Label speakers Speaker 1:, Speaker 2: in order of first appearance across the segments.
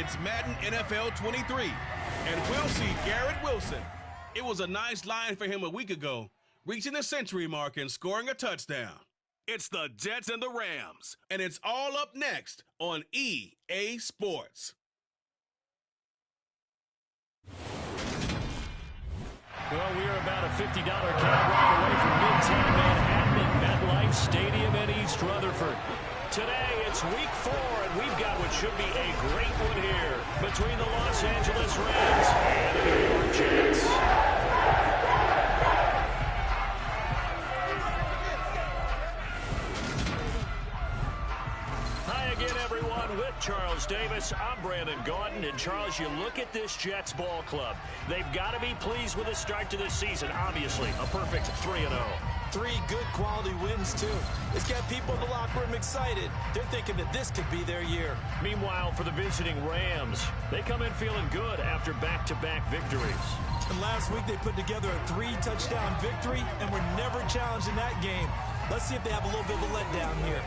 Speaker 1: It's Madden NFL 23, and we'll see Garrett Wilson. It was a nice line for him a week ago, reaching the century mark and scoring a touchdown. It's the Jets and the Rams, and it's all up next on EA Sports.
Speaker 2: Well, we are about a $50 cab ride away from Midtown Manhattan at MetLife Stadium in East Rutherford. Today, it's week 4, and we've got what should be a great one here between the Los Angeles Rams and the New York Jets. With Charles Davis, I'm Brandon Gaudin. And Charles, you look at this Jets ball club. They've got to be pleased with the start to this season. Obviously, a perfect 3-0.
Speaker 3: 3 good quality wins, too. It's got people in the locker room excited. They're thinking that this could be their year.
Speaker 2: Meanwhile, for the visiting Rams, they come in feeling good after back-to-back victories.
Speaker 3: And last week, they put together a 3-touchdown victory and were never challenged in that game. Let's see if they have a little bit of a letdown here.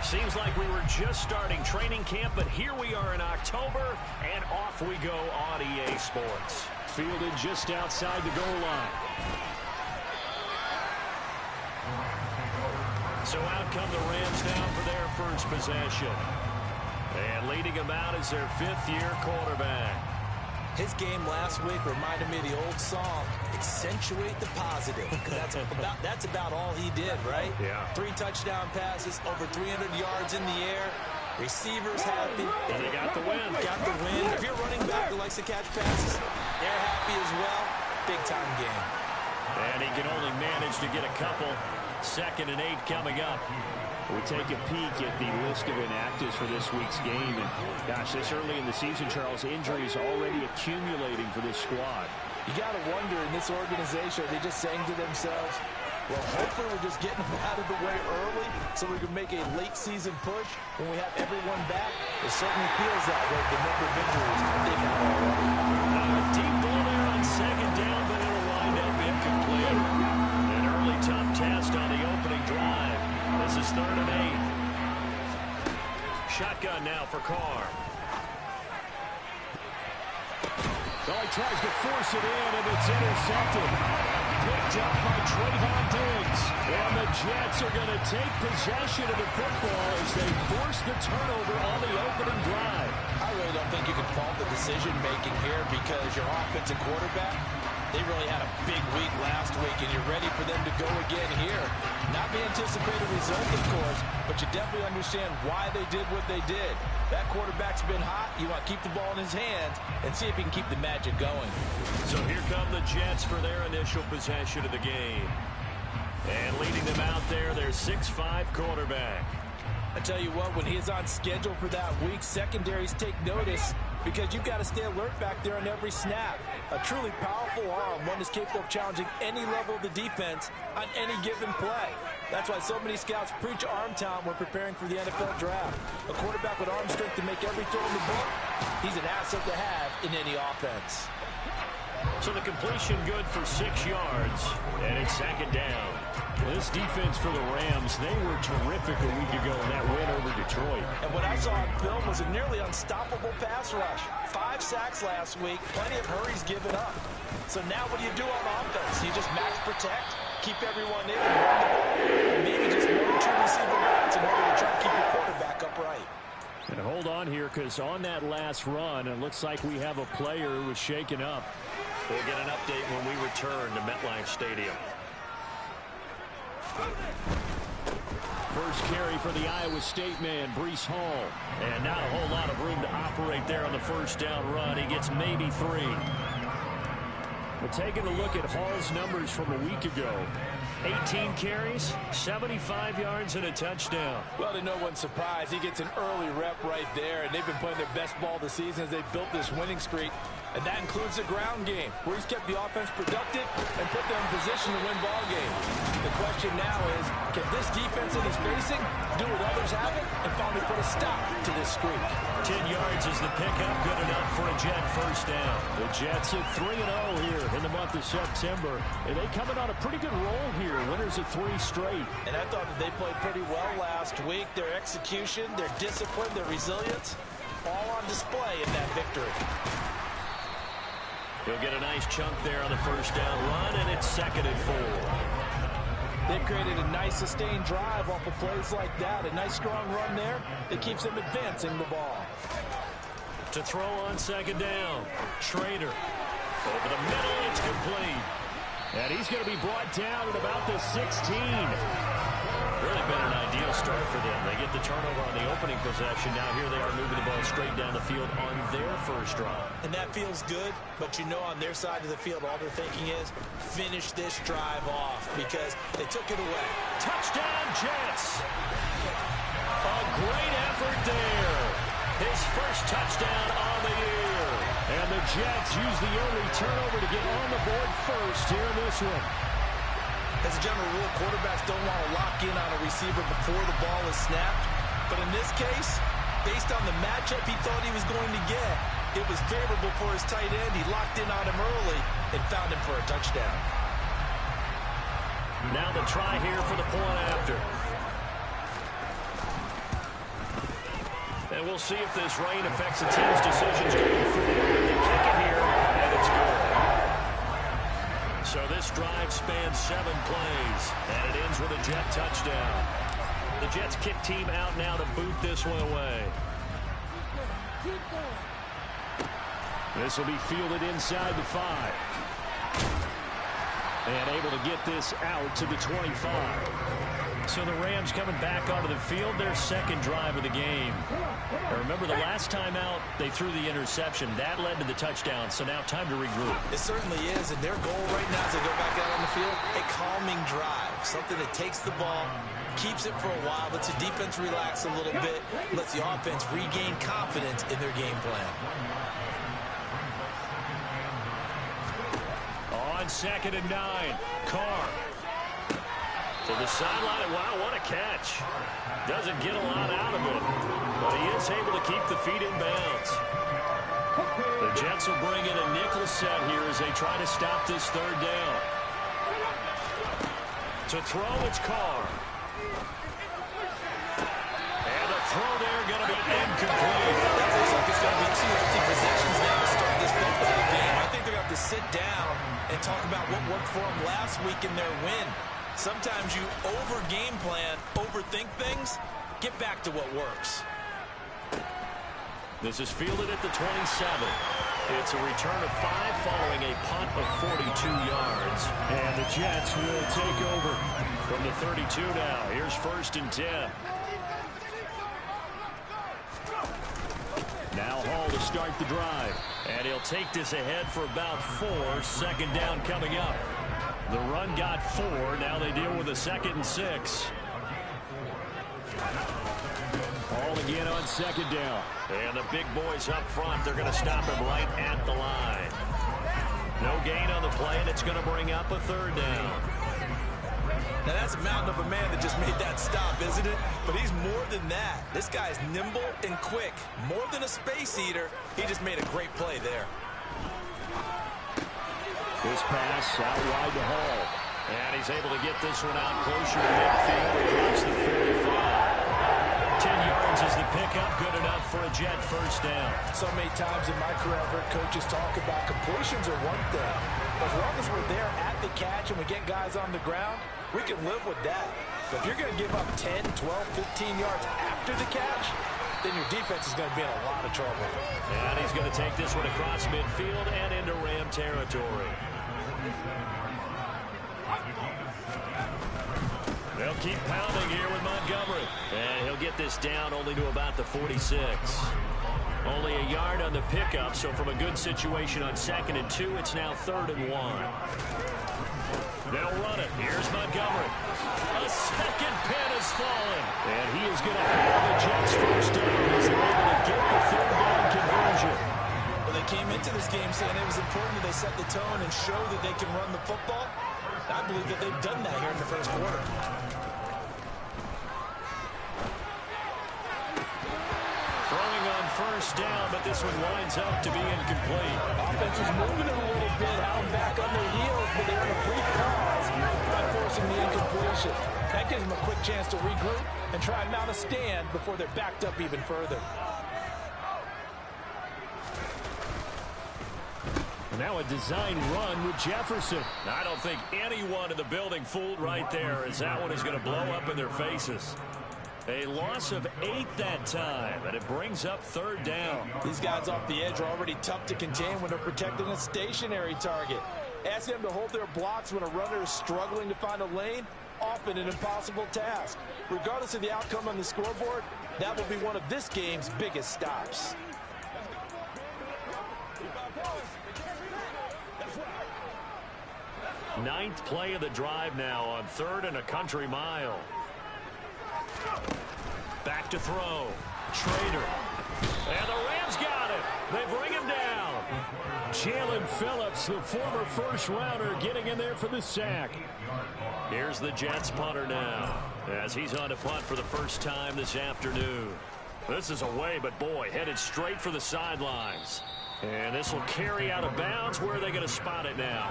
Speaker 2: Seems like we were just starting training camp, but here we are in October, and off we go on EA Sports. Fielded just outside the goal line. So out come the Rams now for their first possession. And leading them out is their 5th-year quarterback.
Speaker 3: His game last week reminded me of the old song, Accentuate the Positive. That's about all he did, right?
Speaker 2: Yeah.
Speaker 3: 3 touchdown passes, over 300 yards in the air. Receivers happy.
Speaker 2: And they got the win.
Speaker 3: Got the win. If you're running back who likes to catch passes, they're happy as well. Big-time game.
Speaker 2: And he can only manage to get a couple. 2nd and 8 coming up.
Speaker 4: We take a peek at the list of inactives for this week's game. And gosh, this early in the season, Charles, injuries already accumulating for this squad.
Speaker 3: You got to wonder in this organization, are they just saying to themselves, well, hopefully we're just getting them out of the way early so we can make a late season push when we have everyone back. It certainly feels that way, the number of injuries they've had already.
Speaker 2: Deep ball there on 2nd down, but it'll wind up incomplete. An early tough test on the opening drive. This is 3rd and 8. Shotgun now for Carr.
Speaker 4: Well, he tries to force it in, and it's intercepted. Picked up by Trayvon Diggs. And the Jets are going to take possession of the football as they force the turnover on the opening drive.
Speaker 3: I really don't think you can fault the decision-making here because your offensive quarterback, they really had a big week last week, and you're ready for them to go again here. Not the anticipated result, of course, but you definitely understand why they did what they did. That quarterback's been hot. You want to keep the ball in his hands and see if he can keep the magic going.
Speaker 2: So here come the Jets for their initial possession of the game. And leading them out there, their 6'5" quarterback.
Speaker 3: I tell you what, when he's on schedule for that week, secondaries take notice because you've got to stay alert back there on every snap. A truly powerful arm, one is capable of challenging any level of the defense on any given play. That's why so many scouts preach arm talent when preparing for the NFL draft. A quarterback with arm strength to make every throw in the book, he's an asset to have in any offense.
Speaker 2: So the completion good for 6 yards, and it's 2nd down.
Speaker 4: This defense for the Rams, they were terrific a week ago in that win over Detroit.
Speaker 3: And what I saw on film was a nearly unstoppable pass rush. 5 sacks last week, plenty of hurries given up. So now what do you do on offense? You just max protect, keep everyone in, and run the ball. And maybe just 1 or 2 receiver routes in order to try to keep your quarterback upright.
Speaker 4: And hold on here, because on that last run, it looks like we have a player who was shaken up.
Speaker 2: We'll get an update when we return to MetLife Stadium.
Speaker 4: First carry for the Iowa State man, Breece Hall.
Speaker 2: And not a whole lot of room to operate there on the first down run. He gets maybe 3. We're taking a look at Hall's numbers from a week ago. 18 carries, 75 yards, and a touchdown.
Speaker 3: Well, to no one's surprise, he gets an early rep right there, and they've been playing their best ball this season as they've built this winning streak. And that includes the ground game, where he's kept the offense productive and put them in position to win ball games. The question now is, can this defense that he's facing do what others haven't and finally put a stop to this streak?
Speaker 2: 10 yards is the pickup, good enough for a Jet first down.
Speaker 4: The Jets at 3-0 here in the month of September. And they coming on a pretty good roll here, winners of 3 straight.
Speaker 3: And I thought that they played pretty well last week. Their execution, their discipline, their resilience, all on display in that victory.
Speaker 2: He'll get a nice chunk there on the first down run, and it's 2nd and 4.
Speaker 3: They've created a nice sustained drive off of plays like that. A nice strong run there that keeps them advancing the ball.
Speaker 2: To throw on 2nd down, Schrader. Over the middle, it's complete.
Speaker 4: And he's going to be brought down at about the 16.
Speaker 2: Really been an ideal start for them. They get the turnover on the opening possession. Now here they are moving the ball straight down the field on their first drive.
Speaker 3: And that feels good, but you know on their side of the field, all they're thinking is finish this drive off because they took it away.
Speaker 2: Touchdown, Jets! A great effort there. His first touchdown on the year.
Speaker 4: And the Jets use the early turnover to get on the board first here in this one.
Speaker 3: As a general rule, quarterbacks don't want to lock in on a receiver before the ball is snapped. But in this case, based on the matchup he thought he was going to get, it was favorable for his tight end. He locked in on him early and found him for a touchdown.
Speaker 2: Now the try here for the point after. And we'll see if this rain affects the team's decisions going forward. They kick it here, and it's good. So this drive spans 7 plays, and it ends with a Jet touchdown. The Jets kick team out now to boot this one away.
Speaker 4: This will be fielded inside the 5. And able to get this out to the 25.
Speaker 2: So the Rams coming back onto the field, their 2nd drive of the game. Now remember, the last time out, they threw the interception. That led to the touchdown, so now time to regroup.
Speaker 3: It certainly is, and their goal right now as they go back out on the field, a calming drive. Something that takes the ball, keeps it for a while, lets the defense relax a little bit, lets the offense regain confidence in their game plan.
Speaker 2: On 2nd and 9, Carr. To the sideline, wow, what a catch. Doesn't get a lot out of it, but he is able to keep the feet in bounds. The Jets will bring in a nickel set here as they try to stop this 3rd down. To throw, it's Carr. And the throw there going to be incomplete.
Speaker 3: That looks like it's going to be 2 empty possessions now to start this football game. I think they're going to have to sit down and talk about what worked for them last week in their win. Sometimes you over-game plan, overthink things, get back to what works.
Speaker 2: This is fielded at the 27. It's a return of 5 following a punt of 42 yards.
Speaker 4: And the Jets will take over
Speaker 2: from the 32 now. Here's 1st and 10.
Speaker 4: Now Hall to start the drive.
Speaker 2: And he'll take this ahead for about 4. 2nd down coming up. The run got 4. Now they deal with a 2nd and 6.
Speaker 4: Hall again on 2nd down.
Speaker 2: And the big boys up front, they're going to stop him right at the line. No gain on the play, and it's going to bring up a 3rd down.
Speaker 3: Now that's a mountain of a man that just made that stop, isn't it? But he's more than that. This guy's nimble and quick. More than a space eater. He just made a great play there.
Speaker 4: This pass out wide to Hall.
Speaker 2: And he's able to get this one out closer to midfield. Across the 45. 10 yards is the pickup. Good enough for a Jet first down.
Speaker 3: So many times in my career, I've heard coaches talk about completions are one thing. As long as we're there at the catch and we get guys on the ground, we can live with that. But if you're going to give up 10, 12, 15 yards after the catch, then your defense is going to be in a lot of trouble.
Speaker 2: And he's going to take this one across midfield and into Ram territory. They'll keep pounding here with Montgomery. And he'll get this down only to about the 46. Only a yard on the pickup, so from a good situation on 2nd and 2, it's now 3rd and 1. They'll run it. Here's Montgomery. A second pin has fallen. And he is going to have the Jets first down as they're able to get the 3rd down conversion.
Speaker 3: Well, they came into this game saying it was important that they set the tone and show that they can run the football. I believe that they've done that here in the first quarter.
Speaker 2: Throwing on first down, but this one winds up to be incomplete.
Speaker 3: Offense was moving a little bit, out back on their heels, but they're in a brief pause by forcing the incompletion. That gives them a quick chance to regroup and try and mount a stand before they're backed up even further.
Speaker 2: Now a design run with Jefferson. I don't think anyone in the building fooled right there, as that one is going to blow up in their faces. A loss of 8 that time, and it brings up 3rd down.
Speaker 3: These guys off the edge are already tough to contain when they're protecting a stationary target. Ask them to hold their blocks when a runner is struggling to find a lane, often an impossible task. Regardless of the outcome on the scoreboard, that will be one of this game's biggest stops.
Speaker 2: Ninth play of the drive now on 3rd and a country mile. Back to throw. Trader. And the Rams got it. They bring him down. Jalen Phillips, the former first-rounder, getting in there for the sack. Here's the Jets punter now, as he's on to punt for the first time this afternoon. This is away, but boy, headed straight for the sidelines. And this will carry out of bounds. Where are they going to spot it now?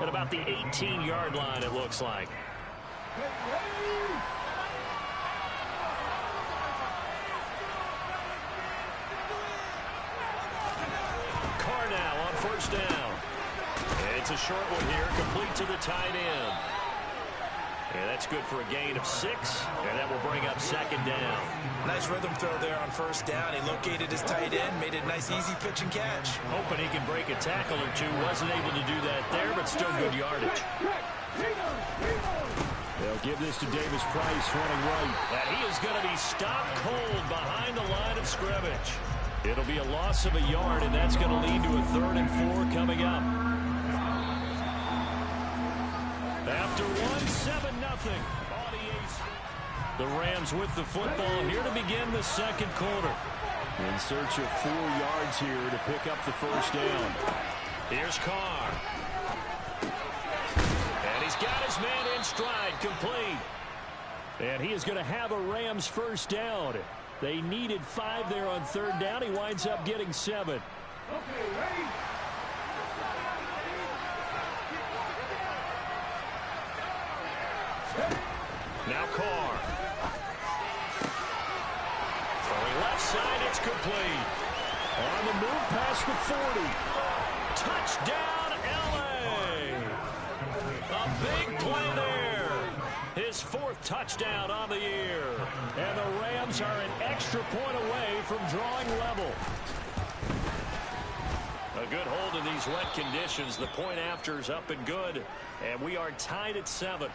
Speaker 2: At about the 18-yard line, it looks like. Carr now on first down. And it's a short one here, complete to the tight end. And that's good for a gain of 6, and that will bring up 2nd down.
Speaker 3: Nice rhythm throw there on first down. He located his tight end, made it a nice, easy pitch and catch.
Speaker 2: Hoping he can break a tackle or two. Wasn't able to do that there, but still good yardage.
Speaker 4: They'll give this to Davis Price running right.
Speaker 2: And he is going to be stopped cold behind the line of scrimmage. It'll be a loss of a yard, and that's going to lead to a 3rd and 4 coming up. After 1-7-0 on the ace. The Rams with the football here to begin the 2nd quarter.
Speaker 4: In search of 4 yards here to pick up the first down.
Speaker 2: Here's Carr. And he's got his man in stride, complete.
Speaker 4: And he is going to have a Rams first down. They needed 5 there on 3rd down. He winds up getting 7.
Speaker 5: Okay, ready?
Speaker 2: Now Carr. Throwing left side, it's complete.
Speaker 4: On the move past the 40.
Speaker 2: Touchdown, L.A. A big play there. His 4th touchdown on the year.
Speaker 4: And the Rams are an extra point away from drawing level.
Speaker 2: A good hold in these wet conditions. The point after is up and good. And we are tied at 7.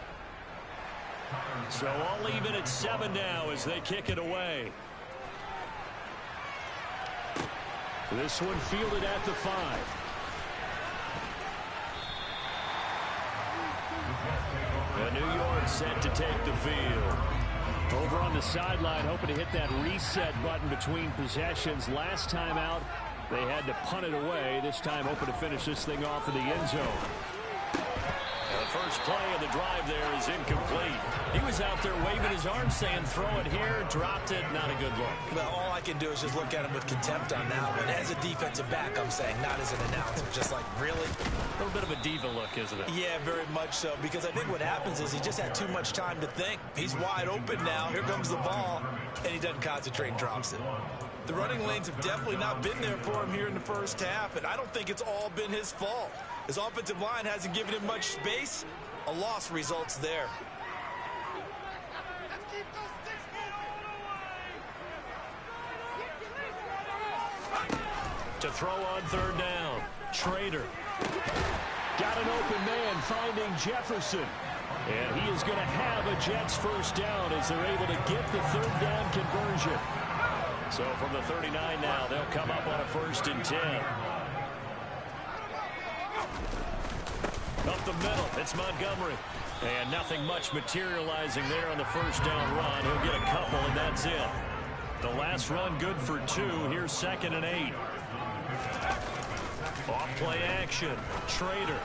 Speaker 2: So all even at 7 now as they kick it away.
Speaker 4: This one fielded at the 5.
Speaker 2: And New York set to take the field.
Speaker 4: Over on the sideline, hoping to hit that reset button between possessions. Last time out, they had to punt it away. This time hoping to finish this thing off in the end zone.
Speaker 2: The first play of the drive there is incomplete. He was out there waving his arms saying throw it here, dropped it, not a good look.
Speaker 3: Well, all I can do is just look at him with contempt on that one. As a defensive back, I'm saying, not as an announcer. Just like, really?
Speaker 2: A little bit of a diva look, isn't it?
Speaker 3: Yeah, very much so, because I think what happens is he just had too much time to think. He's wide open now. Here comes the ball, and he doesn't concentrate and drops it. The running lanes have definitely not been there for him here in the first half, and I don't think it's all been his fault. His offensive line hasn't given him much space. A loss results there.
Speaker 2: To throw on 3rd down. Trader.
Speaker 4: Got an open man finding Jefferson. And he is going to have a Jets first down as they're able to get the 3rd down conversion.
Speaker 2: So from the 39 now, they'll come up on a 1st and 10. Up the middle, it's Montgomery. And nothing much materializing there on the 1st down run. He'll get a couple, and that's it. The last run good for 2. Here's 2nd and 8. Off play action. Trader.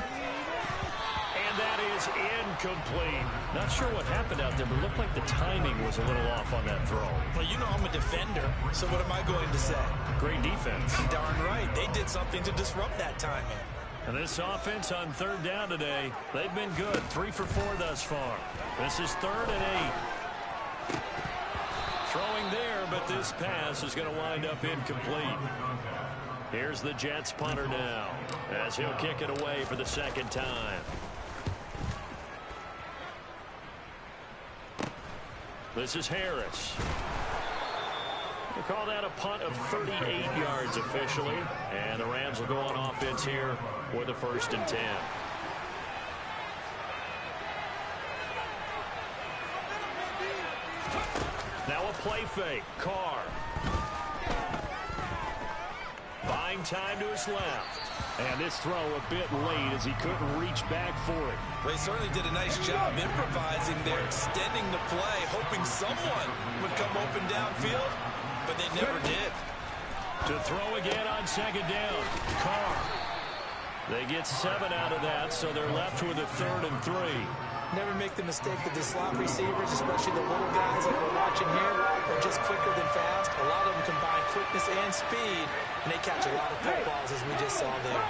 Speaker 2: And that is incomplete. Not sure what happened out there, but it looked like the timing was a little off on that throw.
Speaker 3: Well, you know I'm a defender, so what am I going to say?
Speaker 2: Great defense.
Speaker 3: Darn right. They did something to disrupt that timing.
Speaker 2: And this offense on 3rd down today, they've been good. 3 for 4 thus far. This is 3rd and 8. Throwing there, but this pass is going to wind up incomplete. Here's the Jets punter now, as he'll kick it away for the 2nd time. This is Harris. They call that a punt of 38 yards officially. And the Rams will go on offense here with a 1st and 10. Now a play fake. Carr. Buying time to his left. And this throw a bit late as he couldn't reach back for it.
Speaker 3: Well, he certainly did a nice job improvising there, extending the play, hoping someone would come open downfield, but they never did.
Speaker 2: To throw again on 2nd down. Carr. They get 7 out of that, so they're left with a 3rd and 3.
Speaker 3: Never make the mistake that the slot receivers, especially the little guys like we're watching here, are just quicker than fast. A lot of them combine quickness and speed, and they catch a lot of footballs, as we just saw there.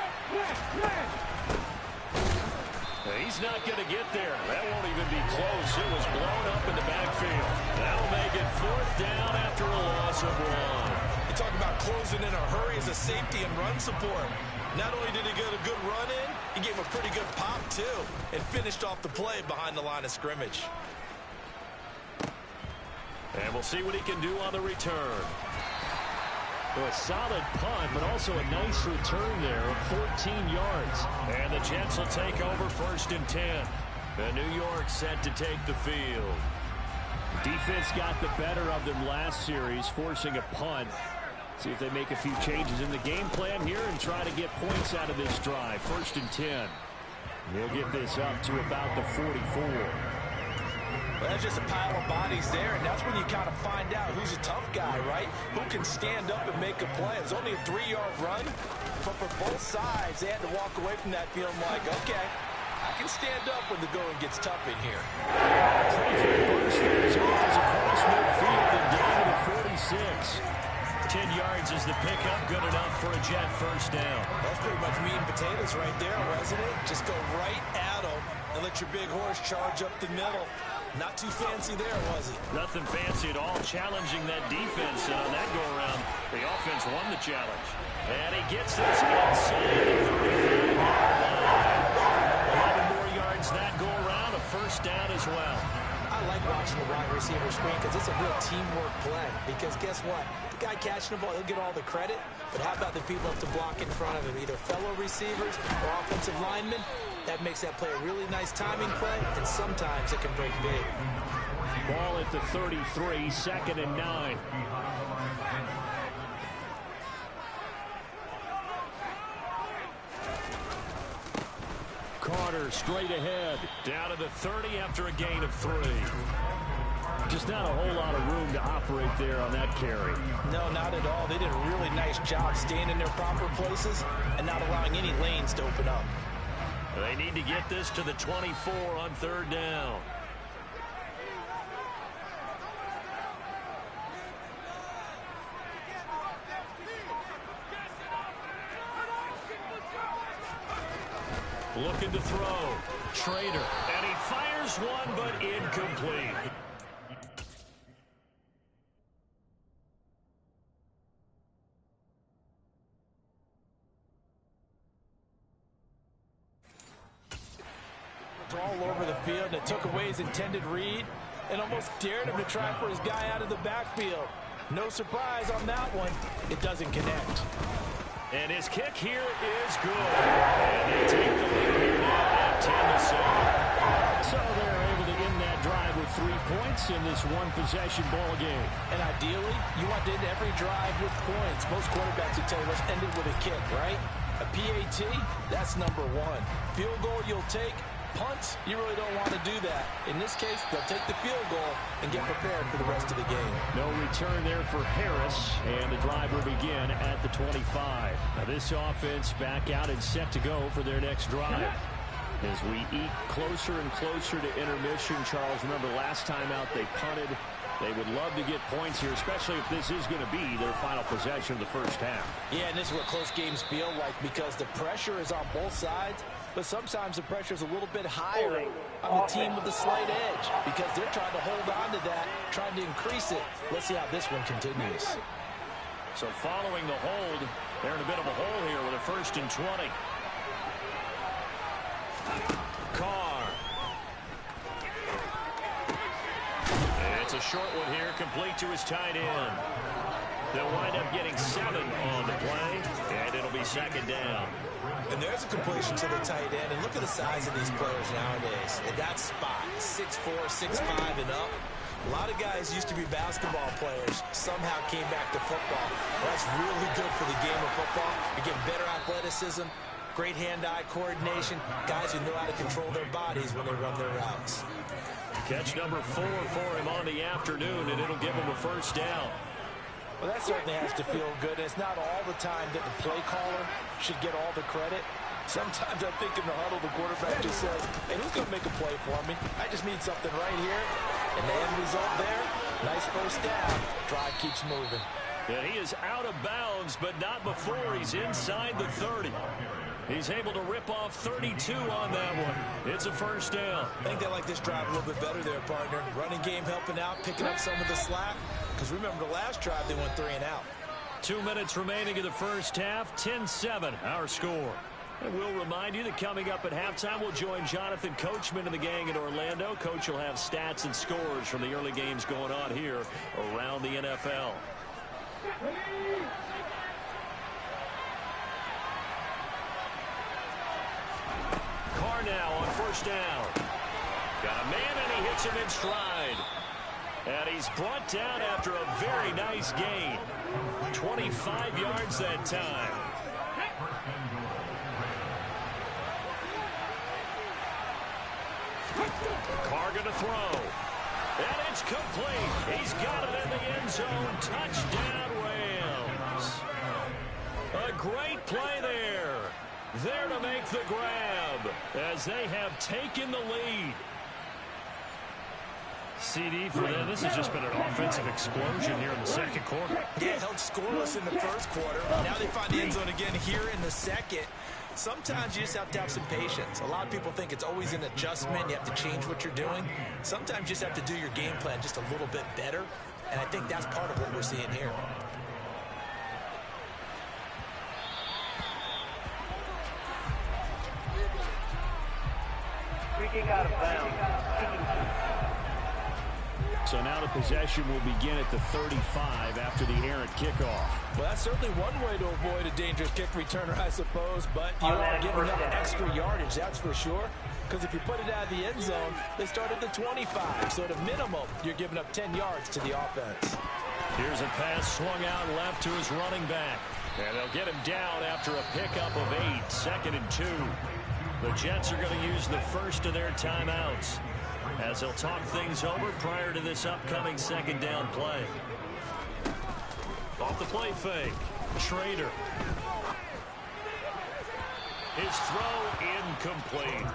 Speaker 2: He's not going to get there. That won't even be close. It was blown up in the backfield. That'll make it 4th down after a loss of 1.
Speaker 3: You talk about closing in a hurry as a safety and run support. Not only did he get a good run in, he gave a pretty good pop, too, and finished off the play behind the line of scrimmage.
Speaker 2: And we'll see what he can do on the return. Well, a solid punt, but also a nice return there of 14 yards. And the Jets will take over 1st and 10. And New York set to take the field. Defense got the better of them last series, forcing a punt. See if they make a few changes in the game plan here and try to get points out of this drive. 1st and 10. We'll get this up to about the 44.
Speaker 3: Well, that's just a pile of bodies there, and that's when you kind of find out who's a tough guy, right? Who can stand up and make a play. It was only a 3-yard run, but for both sides, they had to walk away from that feeling like, okay, I can stand up when the going gets tough in here.
Speaker 2: Burst is across midfield and down to the 46. 10 yards is the pickup, good enough for a Jet 1st down.
Speaker 3: That's pretty much meat and potatoes right there, wasn't it? Just go right at them and let your big horse charge up the middle. Not too fancy there, was it?
Speaker 2: Nothing fancy at all, challenging that defense. And on that go-around, the offense won the challenge. And he gets this inside the 35-yard line. 11 more yards that go-around, a 1st down as well.
Speaker 3: I like watching the wide receiver screen because it's a real teamwork play. Because guess what? The guy catching the ball, he'll get all the credit. But how about the people up to block in front of him? Either fellow receivers or offensive linemen. That makes that play a really nice timing play, and sometimes it can break big.
Speaker 2: Ball at the 33, 2nd and 9. Carter straight ahead. Down to the 30 after a gain of 3. Just not a whole lot of room to operate there on that carry.
Speaker 3: No, not at all. They did a really nice job staying in their proper places and not allowing any lanes to open up.
Speaker 2: They need to get this to the 24 on 3rd down. Looking to throw. Trader. And he fires one, but incomplete.
Speaker 3: All over the field, and it took away his intended read and almost dared him to try for his guy out of the backfield. No surprise on that one. It doesn't connect.
Speaker 2: And his kick here is good. And they take the lead here now at 10-7. So they're able to end that drive with 3 points.
Speaker 4: points in this one-possession ball game.
Speaker 3: And ideally, you want to end every drive with points. Most quarterbacks will tell you, let's end it with a kick, right? A PAT, that's number one. Field goal you'll take. Punts, you really don't want to do that. In this case, they'll take the field goal and get prepared for the rest of the game.
Speaker 4: No return there for Harris, and the drive will begin at the 25. Now this offense back out and set to go for their next drive. As we eke closer and closer to intermission, Charles, remember last time out they punted. They would love to get points here, especially if this is going to be their final possession of the first half.
Speaker 3: Yeah, and this is what close games feel like because the pressure is on both sides, but sometimes the pressure is a little bit higher on the team with the slight edge because they're trying to hold on to that, trying to increase it. Let's see how this one continues.
Speaker 2: So following the hold, they're in a bit of a hole here with a 1st and 20. Carr. It's a short one here, complete to his tight end. They'll wind up getting 7 on the play, and it'll be 2nd down.
Speaker 3: And there's a completion to the tight end, and look at the size of these players nowadays. In that spot, 6'4", 6'5", and up. A lot of guys used to be basketball players, somehow came back to football. That's really good for the game of football. You get better athleticism, great hand-eye coordination, guys who know how to control their bodies when they run their routes.
Speaker 2: Catch number 4 for him on the afternoon, and it'll give him a 1st down.
Speaker 3: Well, that certainly has to feel good. It's not all the time that the play caller should get all the credit. Sometimes I think in the huddle, the quarterback just says, hey, who's going to make a play for me? I just need something right here. And the end result there, nice 1st down. Drive keeps moving.
Speaker 2: And he is out of bounds, but not before he's inside the 30. He's able to rip off 32 on that one. It's a 1st down.
Speaker 3: I think they like this drive a little bit better there, partner. Running game helping out, picking up some of the slack. Because remember, the last drive, they went 3 and out.
Speaker 2: 2 minutes remaining in the first half. 10-7, our score. And we'll remind you that coming up at halftime, we'll join Jonathan Coachman and the gang in Orlando. Coach will have stats and scores from the early games going on here around the NFL. Carr now on 1st down. Got a man, and he hits him in stride. And he's brought down after a very nice gain. 25 yards that time. Carr going to throw. And it's complete. He's got it in the end zone. Touchdown, Rams. A great play there. There to make the grab as they have taken the lead. CD for them. This has just been an offensive explosion here in the 2nd quarter.
Speaker 3: Yeah, held scoreless in the 1st quarter. Now they find the end zone again here in the 2nd. Sometimes you just have to have some patience. A lot of people think it's always an adjustment. You have to change what you're doing. Sometimes you just have to do your game plan just a little bit better. And I think that's part of what we're seeing here.
Speaker 5: Freaking out of bounds.
Speaker 4: So now the possession will begin at the 35 after the errant kickoff.
Speaker 3: Well, that's certainly one way to avoid a dangerous kick returner, I suppose, but you are giving up extra yardage, that's for sure. Because if you put it out of the end zone, they start at the 25. So at a minimum, you're giving up 10 yards to the offense.
Speaker 2: Here's a pass swung out left to his running back. And they'll get him down after a pickup of 8, 2nd and 2. The Jets are going to use the first of their timeouts as they'll talk things over prior to this upcoming 2nd down play. Off the play fake, Schrader. His throw incomplete.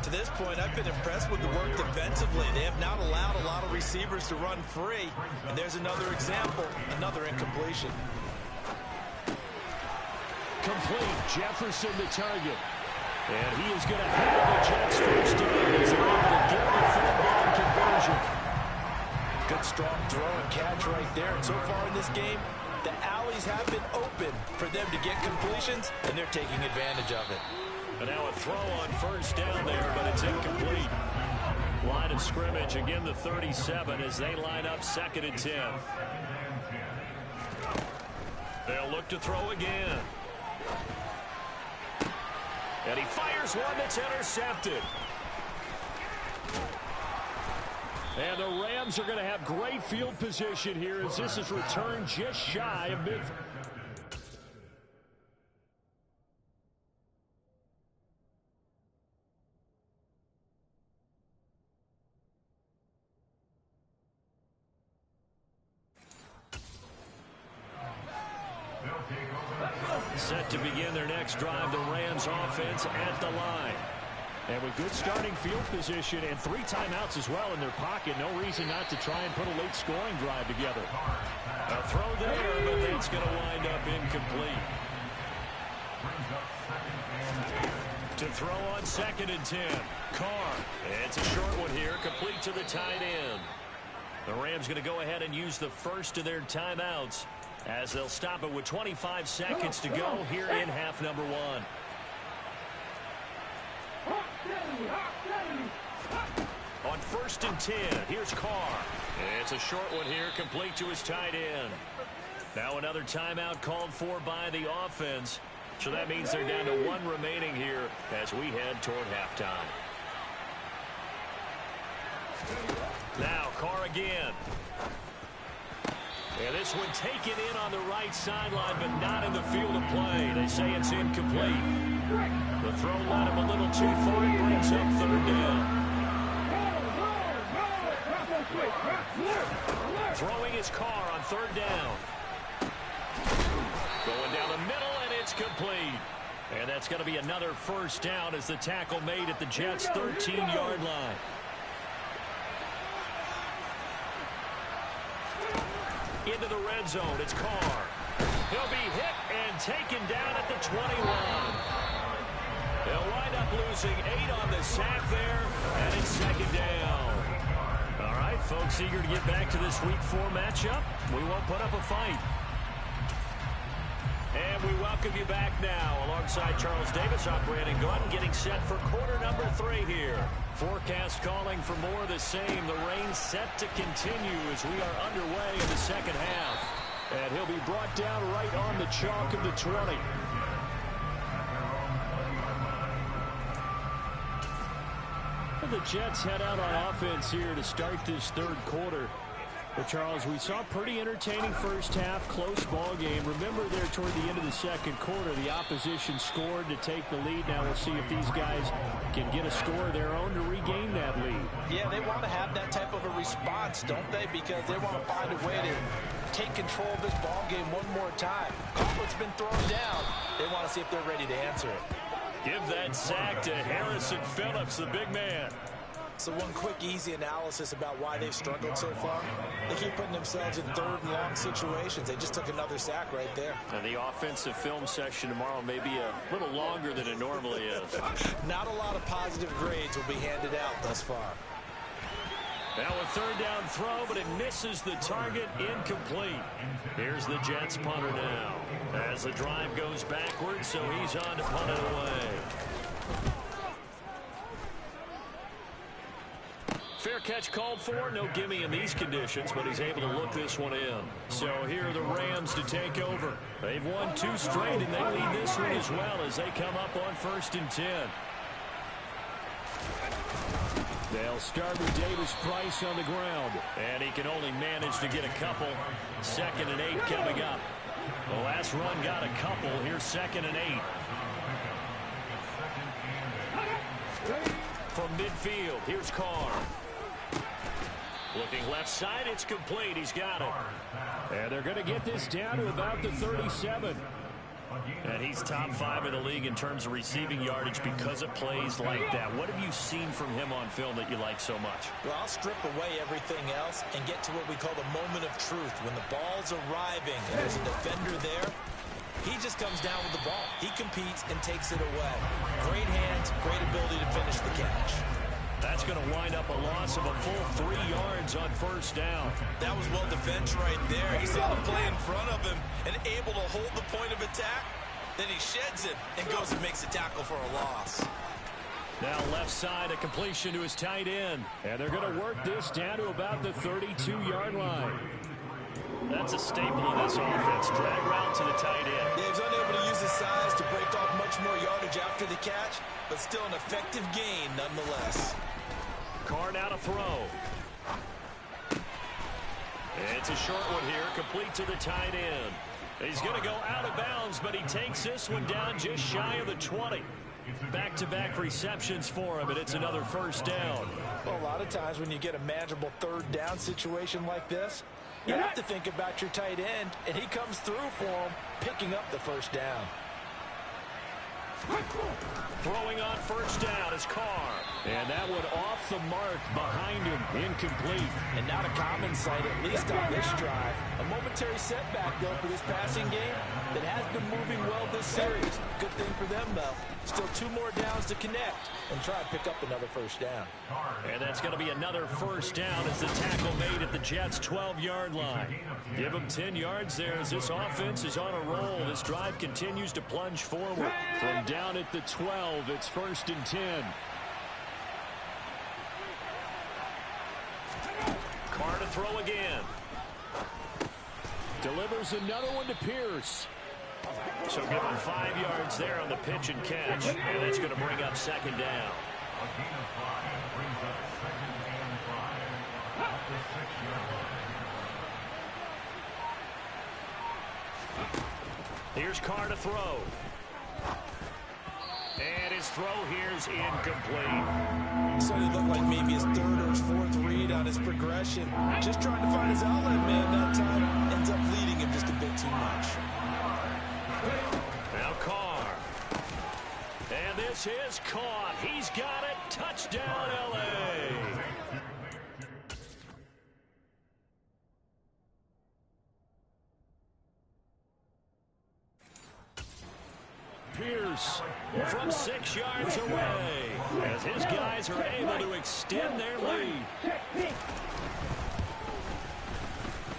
Speaker 3: To this point, I've been impressed with the work defensively. They have not allowed a lot of receivers to run free. And there's another example, another incompletion.
Speaker 4: Complete. Jefferson the target. And he is going to have the Jets first down as they're able to get the 3rd down conversion.
Speaker 3: Good strong throw and catch right there. And so far in this game, the alleys have been open for them to get completions, and they're taking advantage of it.
Speaker 2: And now a throw on 1st down there, but it's incomplete. Line of scrimmage, again the 37 as they line up 2nd and 10. They'll look to throw again. And he fires one that's intercepted.
Speaker 4: And the Rams are going to have great field position here as this is returned just shy of midfield. Set to begin their next drive, the Rams offense at the line. And with good starting field position and 3 timeouts as well in their pocket, no reason not to try and put a late scoring drive together. A throw there, but that's going to wind up incomplete. To throw on 2nd and 10. Carr. It's a short one here, complete to the tight end. The Rams going to go ahead and use the first of their timeouts as they'll stop it with 25 seconds to go here in half number 1. On 1st and 10, here's Carr. It's a short one here, complete to his tight end. Now another timeout called for by the offense. So that means they're down to 1 remaining here as we head toward halftime. Now Carr again. And this one taken in on the right sideline, but not in the field of play. They say it's incomplete. The throw led him a little too far. It brings up 3rd down. Throwing his Carr on 3rd down. Going down the middle, and it's complete. And that's going to be another 1st down as the tackle made at the Jets' 13-yard line. Into the red zone, it's Carr. He'll be hit and taken down at the 21. They'll wind up losing 8 on the sack there, and it's 2nd down. All right, folks, eager to get back to this Week 4 matchup. We won't put up a fight. And we welcome you back now alongside Charles Davis. I'm Brandon Gordon getting set for quarter number 3 here. Forecast calling for more of the same. The rain set to continue as we are underway in the 2nd half. And he'll be brought down right on the chalk of the 20. The Jets head out on offense here to start this 3rd quarter. But, Charles, we saw a pretty entertaining first half, close ball game. Remember there toward the end of the 2nd quarter, the opposition scored to take the lead. Now we'll see if these guys can get a score of their own to regain that lead.
Speaker 3: Yeah, they want to have that type of a response, don't they? Because they want to find a way to take control of this ball game one more time. Gauntlet's been thrown down. They want to see if they're ready to answer it.
Speaker 4: Give that sack to Harrison Phillips, the big man.
Speaker 3: So one quick, easy analysis about why they've struggled so far. They keep putting themselves in 3rd and long situations. They just took another sack right there.
Speaker 4: And the offensive film session tomorrow may be a little longer than it normally is.
Speaker 3: Not a lot of positive grades will be handed out thus far.
Speaker 4: Now a 3rd down throw, but it misses the target, incomplete. Here's the Jets punter now. As the drive goes backwards, so he's on to punt it away. Fair catch called for. No gimme in these conditions, but he's able to look this one in. So here are the Rams to take over. They've won 2 straight, and they lead this one as well as they come up on 1st and 10. They'll start with Davis Price on the ground. And he can only manage to get a couple. 2nd and 8 coming up. The last run got a couple. Here's 2nd and 8. From midfield, here's Carr. Looking left side, it's complete. He's got it. And they're going to get this down to about the 37. And he's top 5 in the league in terms of receiving yardage because of plays like that. What have you seen from him on film that you like so much?
Speaker 3: Well, I'll strip away everything else and get to what we call the moment of truth. When the ball's arriving and there's a defender there, he just comes down with the ball. He competes and takes it away. Great hands, great ability to finish the catch.
Speaker 4: That's going to wind up a loss of a full 3 yards on 1st down.
Speaker 3: That was well defended right there. He saw the play in front of him and able to hold the point of attack. Then he sheds it and goes and makes a tackle for a loss.
Speaker 4: Now left side, a completion to his tight end. And they're going to work this down to about the 32-yard line. That's a staple of this offense. Drag route to the tight end.
Speaker 3: Yeah, he's unable to use his size to break off much more yardage after the catch, but still an effective gain nonetheless.
Speaker 4: Carr now to throw.
Speaker 2: It's a short one here, complete to the tight end. He's going to go out of bounds, but he takes this one down just shy of the 20. Back-to-back receptions for him, and it's another first down.
Speaker 3: Well, a lot of times when you get a manageable third down situation like this, you have to think about your tight end, and he comes through for him, picking up the first down.
Speaker 2: Throwing on first down is Carr. And that one off the mark behind him, incomplete.
Speaker 3: And not a common sight, at least on this drive. A momentary setback, though, for this passing game that has been moving well this series. Good thing for them, though. Still 2 more downs to connect and try and pick up another first down.
Speaker 2: And that's going to be another first down as the tackle made at the Jets' 12-yard line. Give them 10 yards there as this offense is on a roll. This drive continues to plunge forward.
Speaker 4: From down at the 12, it's 1st and 10.
Speaker 2: Carr to throw again.
Speaker 4: Delivers another one to Pierce.
Speaker 2: So give him 5 yards there on the pitch and catch. And that's going to bring up second down. Here's Carr to throw. And his throw here's incomplete.
Speaker 3: So it looked like maybe his 3rd or his 4th read on his progression. Just trying to find his outlet, man. That time ends up leading him just a bit too much.
Speaker 2: Now Carr. And this is caught. He's got it. Touchdown, L.A.
Speaker 4: Pierce
Speaker 2: from 6 yards away as his guys are able to extend their lead.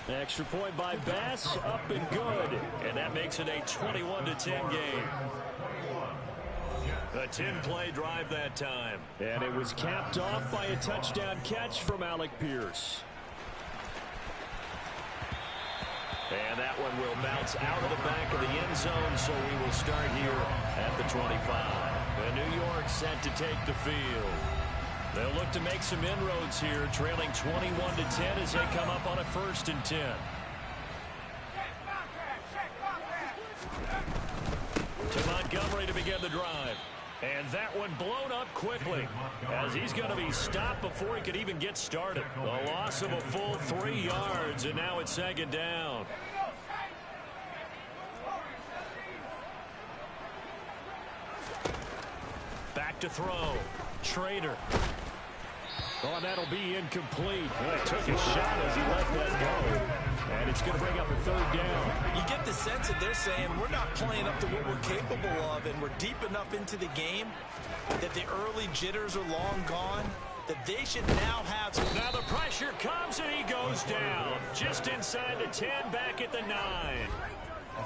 Speaker 4: Extra point by Bass, up and good.
Speaker 2: And that makes it a 21-10 game. A 10-play drive that time.
Speaker 4: And it was capped off by a touchdown catch from Alec Pierce.
Speaker 2: And that one will bounce out of the back of the end zone, so we will start here at the 25. And New York set to take the field. They'll look to make some inroads here, trailing 21-10 as they come up on a 1st and 10. To Montgomery to begin the drive. And that one blown up quickly as he's going to be stopped before he could even get started. The loss of a full 3 yards, and now it's 2nd down. Back to throw. Trader.
Speaker 4: Oh, and that'll be incomplete.
Speaker 2: Well, he took a shot as he let that go.
Speaker 4: And it's going to bring up a 3rd down.
Speaker 3: You get the sense that they're saying we're not playing up to what we're capable of, and we're deep enough into the game that the early jitters are long gone, that they should now have some.
Speaker 2: Now the pressure comes and he goes down. Just inside the 10, back at the 9.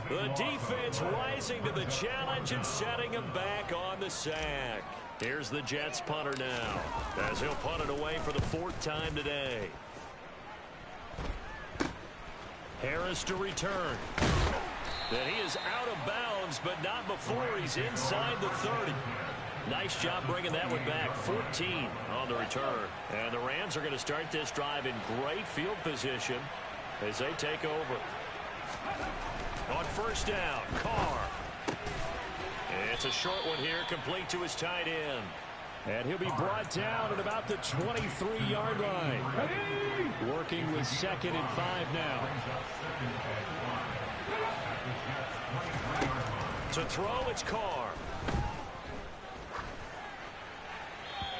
Speaker 2: The defense rising to the challenge and setting him back on the sack. Here's the Jets punter now as he'll punt it away for the 4th time today. Harris to return. That he is out of bounds, but not before he's inside the 30. Nice job bringing that one back. 14 on the return. And the Rams are going to start this drive in great field position as they take over. On first down, Carr. It's a short one here, complete to his tight end.
Speaker 4: And he'll be brought down at about the 23-yard line. Working with 2nd and 5 now.
Speaker 2: To throw, it's Carr.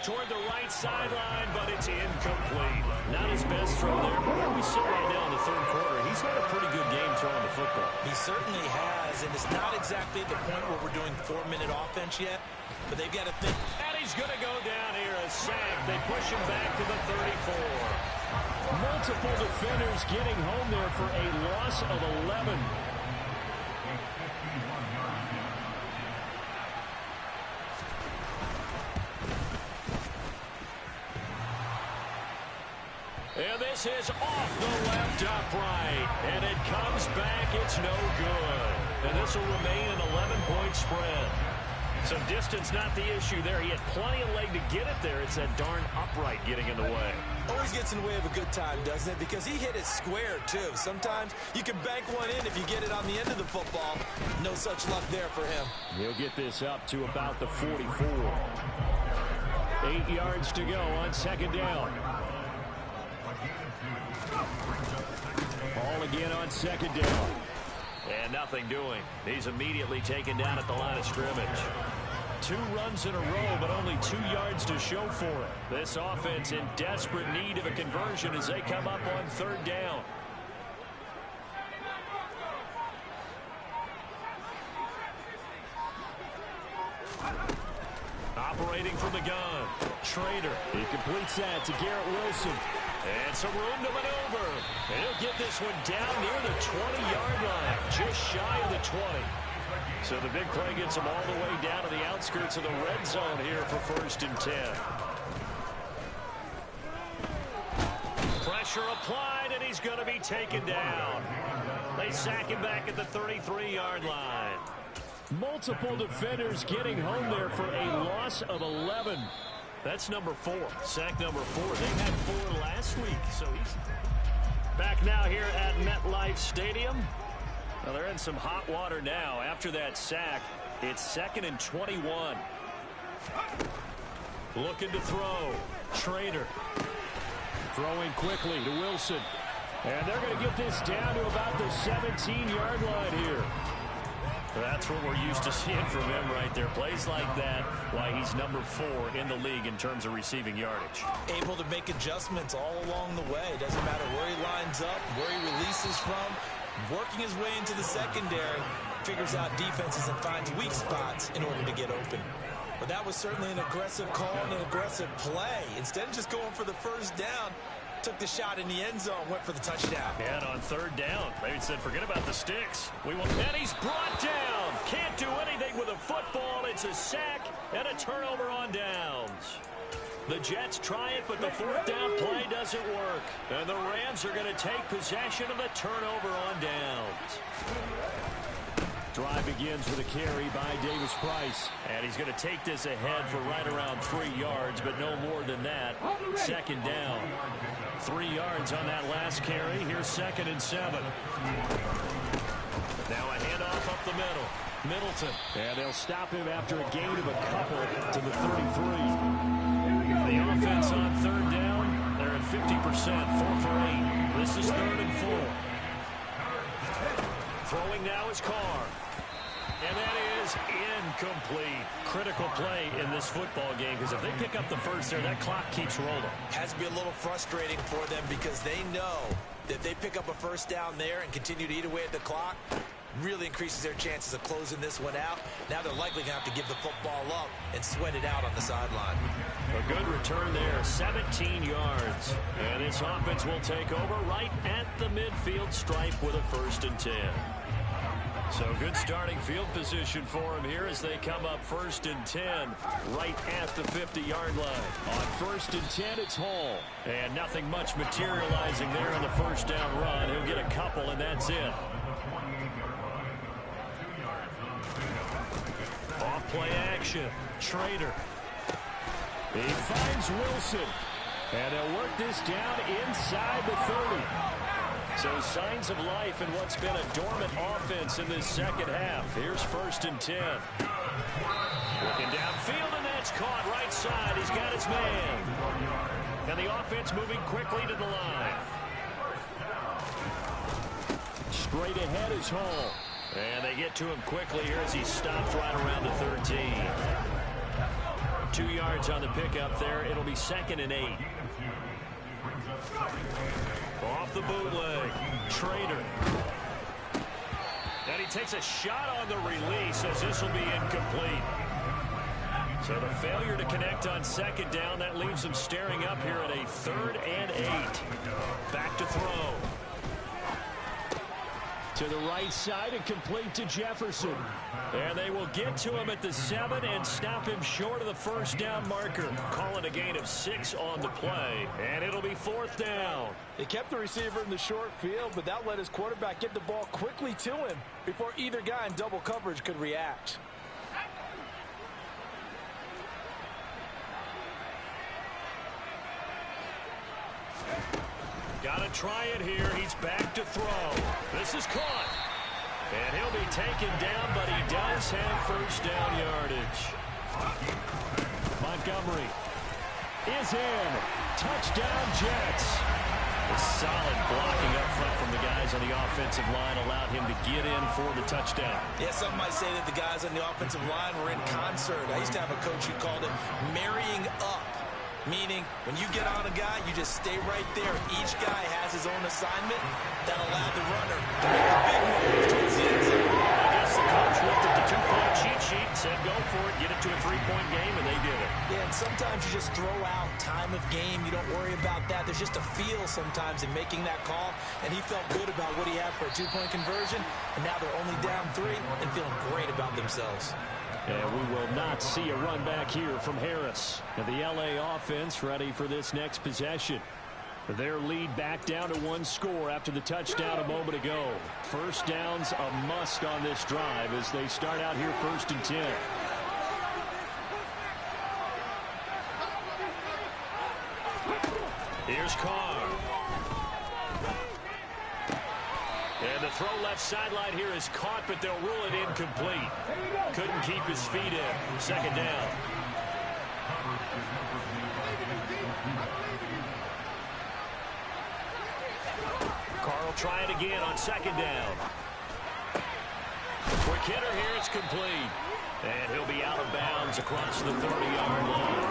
Speaker 2: Toward the right sideline, but it's incomplete. Not his best throw there, but where we sit right now in the 3rd quarter, he's had a pretty good game throwing the football.
Speaker 3: He certainly has, and it's not exactly the point where we're doing 4-minute offense yet, but they've got to think.
Speaker 2: And he's going to go down here, a sack. They push him back to the 34.
Speaker 4: Multiple defenders getting home there for a loss of 11.
Speaker 2: And this is off the left upright. And it comes back. It's no good. And this will remain an 11-point spread. So distance not the issue there. He had plenty of leg to get it there. It's that darn upright getting in the way.
Speaker 3: Always gets in the way of a good time, doesn't it? Because he hit it square, too. Sometimes you can bank one in if you get it on the end of the football. No such luck there for him.
Speaker 2: He'll get this up to about the 44. 8 yards to go on second down. Ball again on second down. And nothing doing. He's immediately taken down at the line of scrimmage. 2 runs in a row, but only 2 yards to show for it. This offense in desperate need of a conversion as they come up on third down. Operating from the gun. Schrader. He completes that to Garrett Wilson. And some room to maneuver. And he'll get this one down near the 20-yard line. Just shy of the 20. So the big play gets him all the way down to the outskirts of the red zone here for 1st and 10. Pressure applied, and he's going to be taken down. They sack him back at the 33-yard line. Multiple defenders getting home there for a loss of 11. That's number 4. Sack number 4. They had 4 last week. So he's back now here at MetLife Stadium. Well, they're in some hot water now. After that sack, it's 2nd and 21. Looking to throw. Schrader. Throwing quickly to Wilson. And they're going to get this down to about the 17-yard line here. That's what we're used to seeing from him right there. Plays like that, why he's number 4 in the league in terms of receiving yardage.
Speaker 3: Able to make adjustments all along the way. Doesn't matter where he lines up, where he releases from. Working his way into the secondary, figures out defenses and finds weak spots in order to get open. But that was certainly an aggressive call and an aggressive play. Instead of just going for the first down, took the shot in the end zone, went for the touchdown.
Speaker 2: And on third down, they said, forget about the sticks. And he's brought down. Can't do anything with a football. It's a sack and a turnover on downs. The Jets try it, but the 4th down play doesn't work. And the Rams are going to take possession of the turnover on downs. Drive begins with a carry by Davis Price. And he's going to take this ahead for right around 3 yards, but no more than that. 2nd down. 3 yards on that last carry. Here's 2nd and 7. Now a handoff up the middle. Middleton. And they'll stop him after a gain of a couple to the 33. The offense on third down, they're at 50%, 4 for 8. This is 3rd and 4. Throwing now is Carr. And that is incomplete. Critical play in this football game, because if they pick up the first there, that clock keeps rolling.
Speaker 3: Has to be a little frustrating for them because they know that if they pick up a first down there and continue to eat away at the clock, really increases their chances of closing this one out. Now they're likely going to have to give the football up and sweat it out on the sideline.
Speaker 2: A good return there, 17 yards. And this offense will take over right at the midfield stripe with a 1st and 10. So good starting field position for him here as they come up 1st and 10 right at the 50-yard line. On 1st and 10, it's Hall. And nothing much materializing there in the first down run. He'll get a couple, and that's it. Off-play action. Schrader. He finds Wilson. And they'll work this down inside the 30. So signs of life in what's been a dormant offense in this second half. Here's 1st and 10. Looking downfield, and that's caught right side. He's got his man. And the offense moving quickly to the line. Straight ahead is Hall. And they get to him quickly here as he stops right around the 13. 2 yards on the pickup there. It'll be 2nd and 8. Off the bootleg. Schrader. And he takes a shot on the release as this will be incomplete. So the failure to connect on 2nd down, that leaves them staring up here at a 3rd and 8. Back to throw. To the right side and complete to Jefferson. And they will get to him at the 7 and stop him short of the first down marker. Calling a gain of 6 on the play. And it'll be 4th down.
Speaker 3: They kept the receiver in the short field, but that let his quarterback get the ball quickly to him before either guy in double coverage could react.
Speaker 2: Got to try it here. He's back to throw. This is caught. And he'll be taken down, but he does have first down yardage. Montgomery is in. Touchdown, Jets. A solid blocking up front from the guys on the offensive line allowed him to get in for the touchdown.
Speaker 3: Yeah, some might say that the guys on the offensive line were in concert. I used to have a coach who called it marrying up, meaning when you get on a guy, you just stay right there. Each guy has his own assignment that allowed the runner to make the big move towards the end zone.
Speaker 2: I guess the coach looked at the two-point cheat sheet and said, go for it, get it to a three-point game, and they did it.
Speaker 3: Yeah, and sometimes you just throw out time of game. You don't worry about that. There's just a feel sometimes in making that call, and he felt good about what he had for a two-point conversion, and now they're only down 3 and feeling great about themselves.
Speaker 2: And we will not see a run back here from Harris. And the LA offense ready for this next possession. Their lead back down to 1 score after the touchdown a moment ago. First down's a must on this drive as they start out here 1st and 10. Here's Carr. And the throw left sideline here is caught, but they'll rule it incomplete. Couldn't keep his feet in. 2nd down. Carr will try it again on 2nd down. Quick hitter here, it's complete. And he'll be out of bounds across the 30-yard line.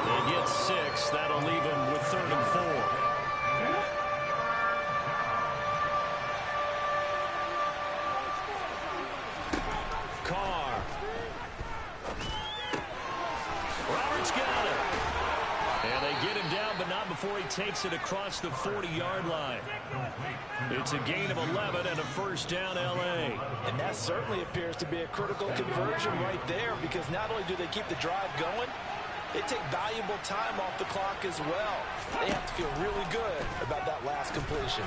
Speaker 2: They get 6. That'll leave him with 3rd and 4. Carr. Roberts got it. And they get him down, but not before he takes it across the 40-yard line. It's a gain of 11 and a first down, L.A.
Speaker 3: And that certainly appears to be a critical conversion right there, because not only do they keep the drive going, they take valuable time off the clock as well. They have to feel really good about that last completion.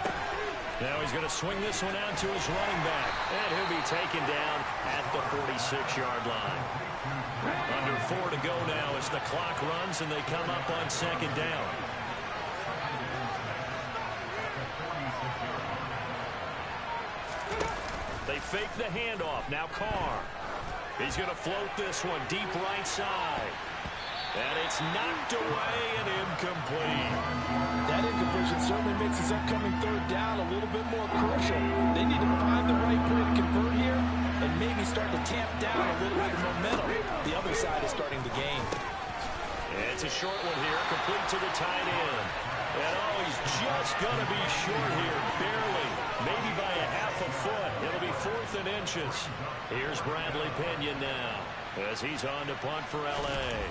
Speaker 2: Now he's going to swing this one out to his running back. And he'll be taken down at the 46-yard line. Under 4 to go now as the clock runs and they come up on 2nd down. They fake the handoff. Now Carr. He's going to float this one deep right side. And it's knocked away and incomplete.
Speaker 3: That incompletion certainly makes this upcoming 3rd down a little bit more crucial. They need to find the right play to convert here and maybe start to tamp down a little bit of momentum. The other side is starting to gain.
Speaker 2: It's a short one here, complete to the tight end. And oh, he's just going to be short here, barely, maybe by a half a foot. It'll be 4th and inches. Here's Bradley Pinion now as he's on to punt for L.A.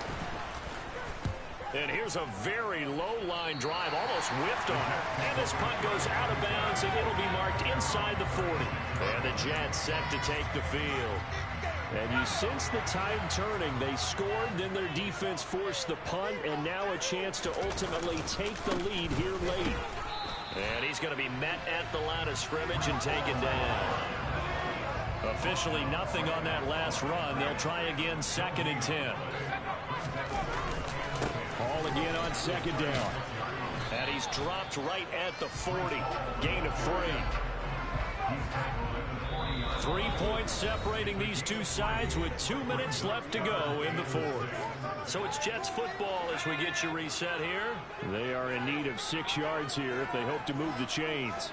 Speaker 2: And here's a very low-line drive, almost whiffed on it. And this punt goes out of bounds, and it'll be marked inside the 40. And the Jets set to take the field. And you sense the tide turning. They scored, then their defense forced the punt, and now a chance to ultimately take the lead here late. And he's going to be met at the line of scrimmage and taken down. Officially nothing on that last run. They'll try again 2nd and 10. Ball again on 2nd down. And he's dropped right at the 40. Gain of 3. 3 points separating these two sides with 2 minutes left to go in the 4th. So it's Jets football as we get you reset here. They are in need of 6 yards here if they hope to move the chains.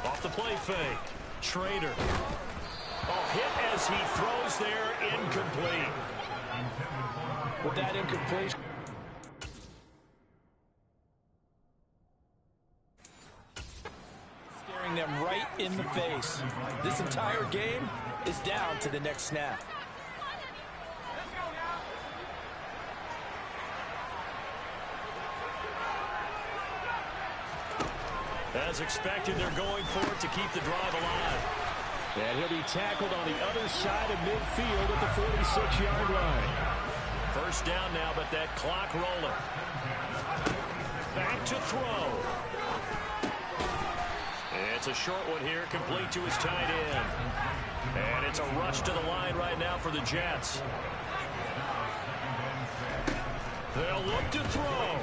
Speaker 2: Off the play fake. Trader. Oh, hit as he throws there, incomplete.
Speaker 3: With that incompletion. Staring them right in the face. This entire game is down to the next snap.
Speaker 2: As expected, they're going for it to keep the drive alive. And he'll be tackled on the other side of midfield at the 46-yard line. First down now, but that clock rolling. Back to throw. It's a short one here, complete to his tight end. And it's a rush to the line right now for the Jets. They'll look to throw.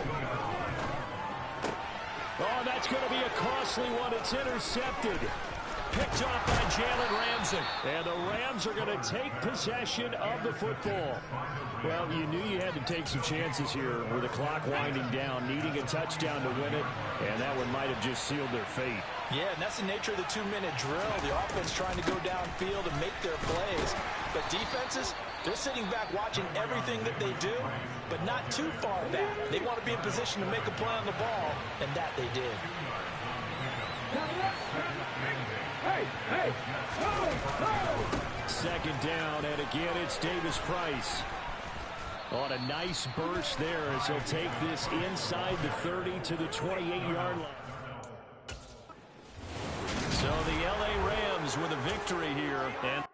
Speaker 2: Oh,
Speaker 4: Oh, that's going to be a costly one. It's intercepted. Picked off by Jalen Ramsey. And the Rams are going to take possession of the football. Well, you knew you had to take some chances here with the clock winding down, needing a touchdown to win it, and that one might have just sealed their fate.
Speaker 3: Yeah, and that's the nature of the 2-minute drill. The offense trying to go downfield and make their plays. But defenses, they're sitting back watching everything that they do, but not too far back. They want to be in position to make a play on the ball, and that they did.
Speaker 4: Second down, and again it's Davis Price. On a nice burst there as he'll take this inside the 30 to the 28-yard line. So the LA Rams with a victory here. And